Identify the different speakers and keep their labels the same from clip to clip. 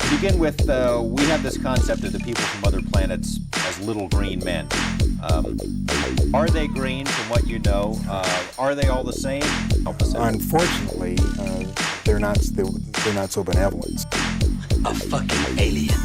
Speaker 1: Begin with, we have this concept of the people from other planets as little green men. Are they green from what you know? Are they all the same?
Speaker 2: Unfortunately, they're not so benevolent.
Speaker 3: A fucking alien.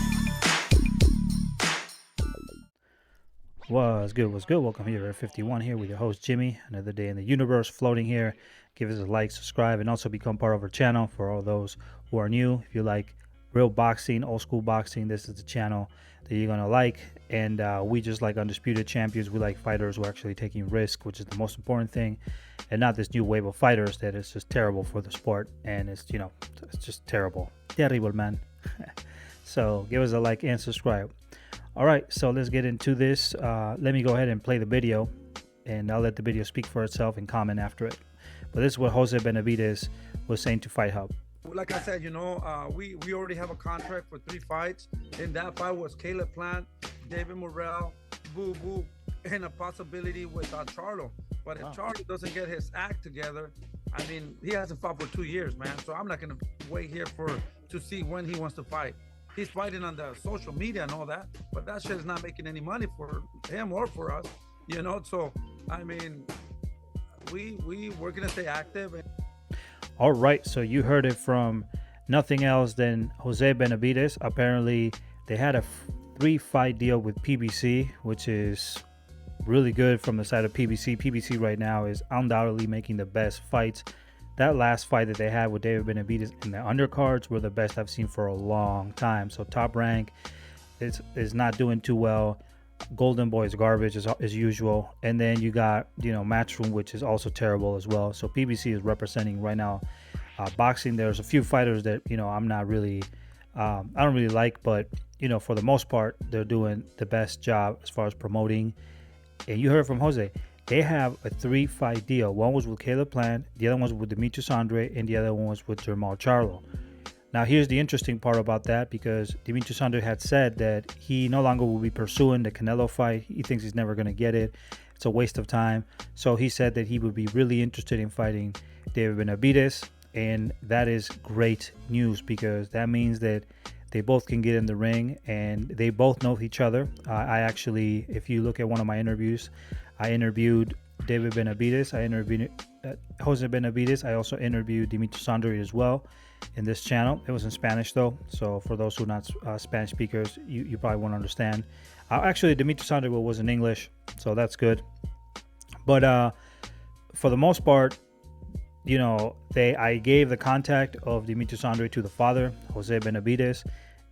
Speaker 4: What's good? Welcome here at 51 here with your host Jimmy. Another day in the universe floating here. Give us a like, subscribe, and also become part of our channel for all those who are new. If you like real boxing, old school boxing, this is the channel that you're gonna like. And we just like undisputed champions. We like fighters who are actually taking risk, which is the most important thing, and not this new wave of fighters that is just terrible for the sport. And it's just terrible, man. So give us a like and subscribe. All right, so let's get into this. Let me go ahead and play the video, and I'll let the video speak for itself and comment after it. But this is what Jose Benavidez was saying to Fight Hub.
Speaker 5: Like I said, we already have a contract for 3 fights, and that fight was Caleb Plant, David Morrell, Boo Boo, and a possibility with Charlo. But if Charlo doesn't get his act together, I mean, he hasn't fought for 2 years, man. So I'm not gonna wait here to see when he wants to fight. He's fighting on the social media and all that, but that shit is not making any money for him or for us, So, I mean, we're gonna stay active.
Speaker 4: All right, so you heard it from nothing else than Jose Benavidez. Apparently, they had a 3-fight deal with PBC, which is really good from the side of PBC. PBC right now is undoubtedly making the best fights. That last fight that they had with David Benavidez in the undercards were the best I've seen for a long time. So Top Rank is not doing too well. Golden Boy is garbage as usual. And then you got, Matchroom, which is also terrible as well. So PBC is representing right now boxing. There's a few fighters that, I'm not really, I don't really like. But, for the most part, they're doing the best job as far as promoting. And you heard from Jose. They have a 3-fight deal. One was with Caleb Plant, the other one was with Benavidez Andrade, and the other one was with Charlo. Now, here's the interesting part about that, because Benavidez Andrade had said that he no longer will be pursuing the Canelo fight. He thinks he's never going to get it. It's a waste of time. So he said that he would be really interested in fighting David Benavidez, and that is great news, because that means that they both can get in the ring and they both know each other. I actually, if you look at one of my interviews, I interviewed David Benavidez. I interviewed Jose Benavidez. I also interviewed Benavidez Andrade as well in this channel. It was in Spanish though, so for those who are not Spanish speakers, you probably won't understand. Actually, Benavidez Andrade was in English, so that's good. But for the most part, I gave the contact of Benavidez Andrade to the father, Jose Benavidez,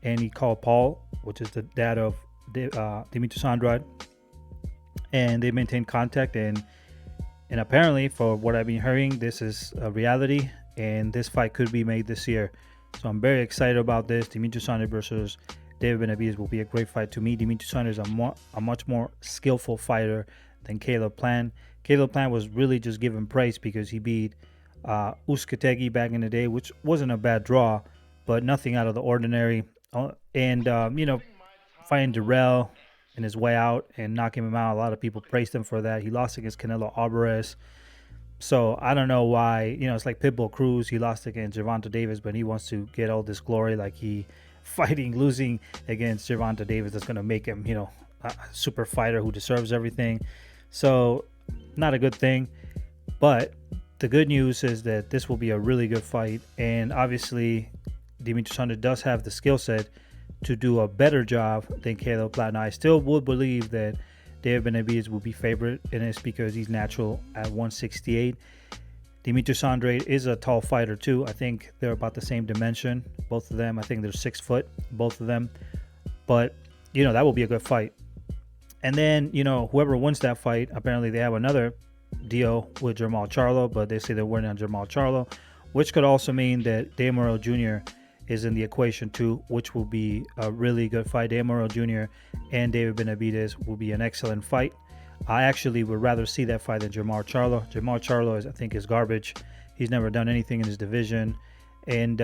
Speaker 4: and he called Paul, which is the dad of Benavidez Andrade, and they maintained contact. And apparently, for what I've been hearing, this is a reality, and this fight could be made this year. So I'm very excited about this. Benavidez Andrade versus David Benavidez will be a great fight to me. Benavidez Andrade is a much more skillful fighter than Caleb Plant. Caleb Plant was really just given praise because he beat Uzcategui back in the day, which wasn't a bad draw, but nothing out of the ordinary. And fighting Darrell in his way out and knocking him out, a lot of people praised him for that. He lost against Canelo Alvarez, so I don't know why. It's like Pitbull Cruz. He lost against Gervonta Davis, but he wants to get all this glory, like he losing against Gervonta Davis. That's going to make him, a super fighter who deserves everything. So not a good thing. But the good news is that this will be a really good fight, and obviously Benavidez Andrade does have the skill set to do a better job than Caleb Plant. Now, I still would believe that David Benavidez will be favorite in this because he's natural at 168. Benavidez Andrade is a tall fighter too. I think they're about the same dimension, both of them. I think they're 6 foot, both of them. But, that will be a good fight. And then, whoever wins that fight, apparently they have another deal with Jermall Charlo, but they say they're winning on Jermall Charlo, which could also mean that Dave Morrell Jr. is in the equation too, which will be a really good fight. Dave Morrell Jr. and David Benavidez will be an excellent fight. I actually would rather see that fight than Jermall Charlo. Jermall Charlo I think is garbage. He's never done anything in his division, and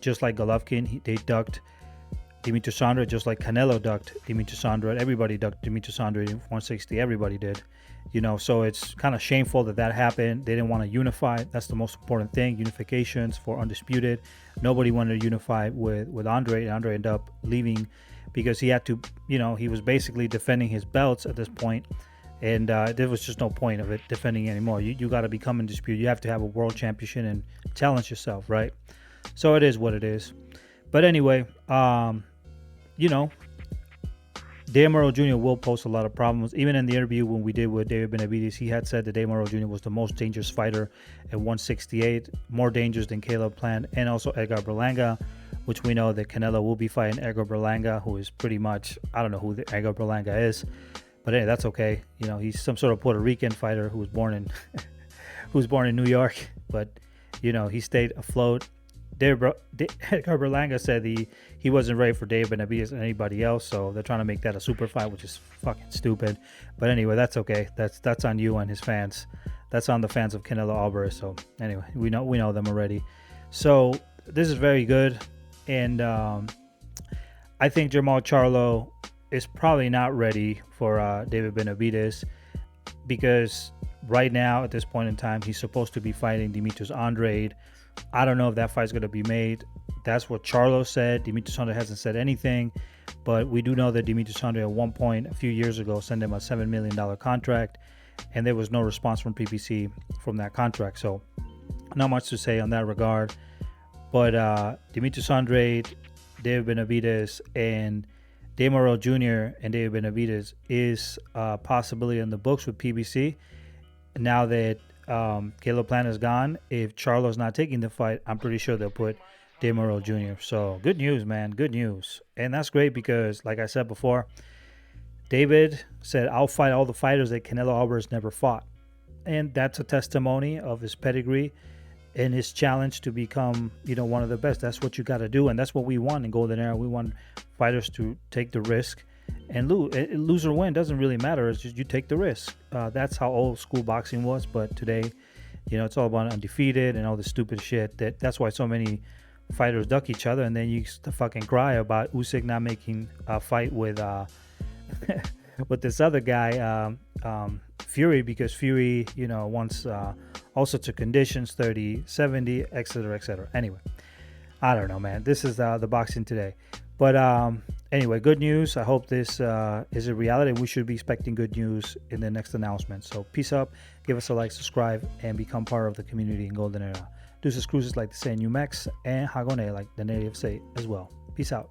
Speaker 4: just like Golovkin, they ducked Demetrius Andrade, just like Canelo ducked Demetrius Andrade. Everybody ducked Demetrius Andrade in 160. Everybody did. So it's kind of shameful that happened. They didn't want to unify. That's the most important thing. Unifications for Undisputed. Nobody wanted to unify with Andre. Andre ended up leaving because he had to, he was basically defending his belts at this point. And there was just no point of it defending anymore. You got to become Undisputed. You have to have a world championship and challenge yourself, right? So it is what it is. But anyway, Dave Morrell Jr. will pose a lot of problems. Even in the interview when we did with David Benavidez, he had said that Dave Morrell Jr. was the most dangerous fighter at 168, more dangerous than Caleb Plant and also Edgar Berlanga, which we know that Canelo will be fighting Edgar Berlanga, who is pretty much, I don't know who the Edgar Berlanga is, but hey, that's okay. He's some sort of Puerto Rican fighter who was born in New York, but he stayed afloat. Edgar Berlanga said he wasn't ready for Dave Benavidez and anybody else, so they're trying to make that a super fight, which is fucking stupid. But anyway, that's okay. That's on you and his fans. That's on the fans of Canelo Alvarez. So anyway, we know them already. So this is very good, and I think Jermall Charlo is probably not ready for David Benavidez because right now at this point in time he's supposed to be fighting Demetrius Andrade. I don't know if that fight's going to be made. That's what Charlo said. Demetrius Andrade hasn't said anything, but we do know that Demetrius Andrade at one point a few years ago sent him a $7 million contract, and there was no response from PBC from that contract. So not much to say on that regard. But Demetrius Andrade, David Benavidez, and Dave Morrell Jr. and David Benavidez is a possibility in the books with PBC. Now that Caleb Plant is gone, if Charlo's not taking the fight, I'm pretty sure they'll put Dave Morrell Jr. So good news, man. Good news. And that's great because, like I said before, David said, I'll fight all the fighters that Canelo Alvarez never fought. And that's a testimony of his pedigree and his challenge to become, one of the best. That's what you got to do. And that's what we want in Golden Era. We want fighters to take the risk and lose or win doesn't really matter. It's just you take the risk. That's how old school boxing was. But today, it's all about undefeated and all this stupid shit. That's why so many fighters duck each other. And then you used to fucking cry about Usyk not making a fight with with this other guy, Fury, because Fury, wants all sorts of conditions, 30, 70, etc., etc. Anyway, I don't know, man. This is the boxing today. But anyway, good news. I hope this is a reality. We should be expecting good news in the next announcement. So peace up. Give us a like, subscribe, and become part of the community in Golden Era. Deuces Cruises like to say in UMEX, and Hagone like the natives say as well. Peace out.